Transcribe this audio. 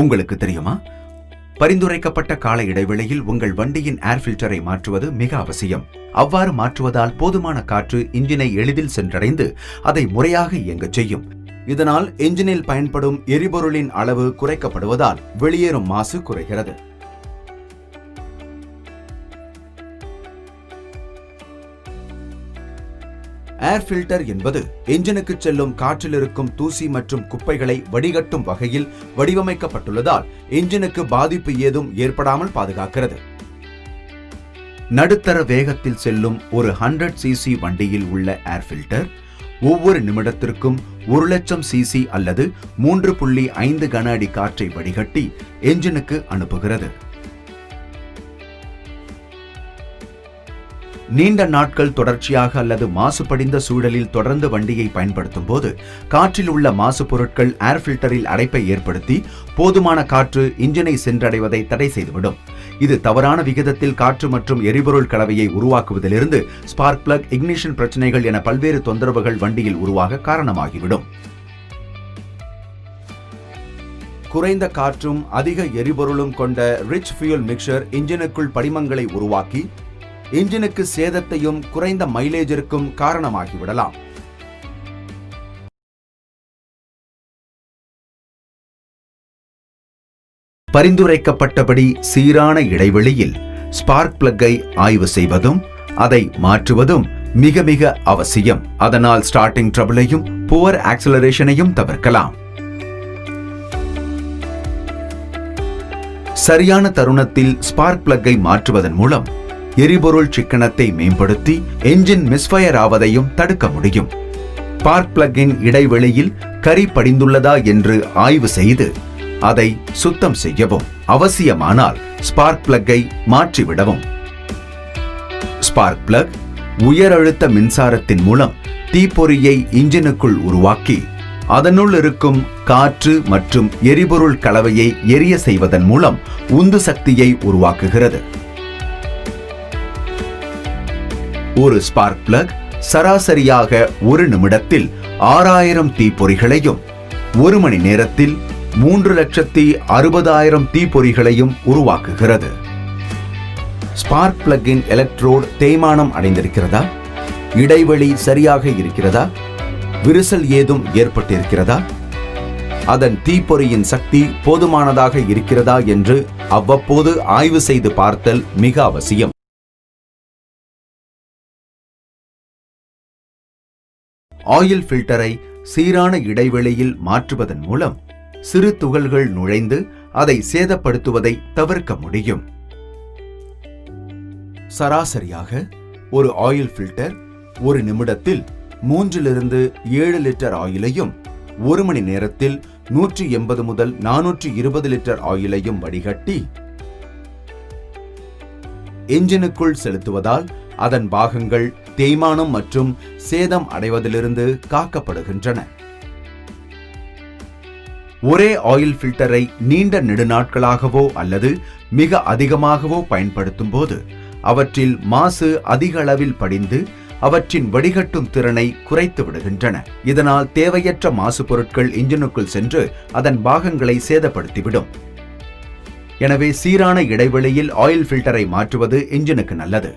உங்களுக்கு தெரியுமா, பரிந்துரைக்கப்பட்ட கால இடைவெளியில் உங்கள் வண்டியின் ஏர் ஃபில்டரை மாற்றுவது மிக அவசியம். அவ்வாறு மாற்றுவதால் போதுமான காற்று இன்ஜினை எளிதில் சென்றடைந்து அதை முறையாக இயங்கச் செய்யும். இதனால் என்ஜினில் பயன்படும் எரிபொருளின் அளவு குறைக்கப்படுவதால் வெளியேறும் மாசு குறைகிறது. ஏர் ஃபில்டர் என்பது என்ஜினுக்கு செல்லும் காற்றில் இருக்கும் தூசி மற்றும் குப்பைகளை வடிகட்டும் வகையில் வடிவமைக்கப்பட்டுள்ளதால் என்ஜினுக்கு பாதிப்பு ஏதும் ஏற்படாமல் பாதுகாக்கிறது. நடுத்தர வேகத்தில் செல்லும் ஒரு 100 cc வண்டியில் உள்ள ஏர் ஃபில்டர் ஒவ்வொரு நிமிடத்திற்கும் 1,00,000 cc அல்லது 3.5 கன அடி காற்றை வடிகட்டி என்ஜினுக்கு அனுப்புகிறது. நீண்ட நாட்கள் தொடர்ச்சியாக அல்லது மாசுபடிந்த சூழலில் தொடர்ந்து வண்டியை பயன்படுத்தும் போது காற்றில் உள்ள மாசு பொருட்கள் ஏர் ஃபில்டரில் அடைப்பை ஏற்படுத்தி போதுமான காற்று இன்ஜினை சென்றடைவதை தடை செய்துவிடும். இது தவறான விகிதத்தில் காற்று மற்றும் எரிபொருள் கலவையை உருவாக்குவதிலிருந்து ஸ்பார்க் பிளக், இக்னிஷன் பிரச்சனைகள் என பல்வேறு தொந்தரவுகள் வண்டியில் உருவாக காரணமாகிவிடும். குறைந்த காற்றும் அதிக எரிபொருளும் கொண்ட ரிச் ஃபியூல் மிக்சர் இன்ஜினுக்குள் படிமங்களை உருவாக்கி இன்ஜினுக்கு சேதத்தையும் குறைந்த மைலேஜிற்கும் காரணமாகிவிடலாம். பரிந்துரைக்கப்பட்டபடி சீரான இடைவெளியில் ஸ்பார்க் பிளக்கை ஆய்வு செய்வதும் அதை மாற்றுவதும் மிக மிக அவசியம். அதனால் ஸ்டார்டிங் ட்ரபிளையும் புவர் ஆக்சலரேஷனையும் தவிர்க்கலாம். சரியான தருணத்தில் ஸ்பார்க் பிளக்கை மாற்றுவதன் மூலம் எரிபொருள் சிக்கனத்தை மேம்படுத்தி என்ஜின் மிஸ்ஃபயர் ஆவதையும் தடுக்க முடியும். ஸ்பார்க் பிளக்கின் இடைவெளியில் கரி படிந்துள்ளதா என்று ஆய்வு செய்து அதை சுத்தம் செய்யவும், அவசியமானால் ஸ்பார்க் பிளக்கை மாற்றிவிடவும். ஸ்பார்க் பிளக் உயர் அழுத்த மின்சாரத்தின் மூலம் தீப்பொறியை இன்ஜினுக்குள் உருவாக்கி அதனுள் இருக்கும் காற்று மற்றும் எரிபொருள் கலவையை எரிய செய்வதன் மூலம் உந்து சக்தியை உருவாக்குகிறது. ஒரு ஸ்பார்க் பிளக் சராசரியாக ஒரு நிமிடத்தில் 6000 தீப்பொறிகளையும் 1 மணி நேரத்தில் 3,60,000 தீப்பொறிகளையும் உருவாக்குகிறது. ஸ்பார்க் பிளக்கின் எலக்ட்ரோடு தேய்மானம் அடைந்திருக்கிறதா? இடைவெளி சரியாக இருக்கிறதா? விரிசல் ஏதும் ஏற்பட்டிருக்கிறதா? அதன் தீப்பொறியின் சக்தி போதுமானதாக இருக்கிறதா என்று அவ்வப்போது ஆய்வு செய்து பார்த்தல் மிக அவசியம். ஆயில் ஃபில்டரை சீரான இடைவெளியில் மாற்றுவதன் மூலம் சிறு துகள்கள் நுழைந்து அதை சேதப்படுத்துவதை தவிர்க்க முடியும். சராசரியாக ஒரு ஆயில் ஃபில்டர் ஒரு நிமிடத்தில் 3-7 லிட்டர் ஆயிலையும் 1 மணி நேரத்தில் 180 முதல் 420 லிட்டர் ஆயிலையும் வடிகட்டி என்ஜினுக்குள் செலுத்துவதால் அதன் பாகங்கள் தேய்மானம் மற்றும் சேதம் அடைவதிலிருந்து காக்கப்படுகின்றன. ஒரே ஆயில் ஃபில்டரை நீண்ட நெடுநாட்களாகவோ அல்லது மிக அதிகமாகவோ பயன்படுத்தும் போது அவற்றில் மாசு அதிக அளவில் படிந்து அவற்றின் வடிகட்டும் திறனை குறைத்து விடுகின்றன. இதனால் தேவையற்ற மாசு பொருட்கள் இன்ஜினுக்குள் சென்று அதன் பாகங்களை சேதப்படுத்திவிடும். எனவே சீரான இடைவெளியில் ஆயில் ஃபில்டரை மாற்றுவது இன்ஜினுக்கு நல்லது.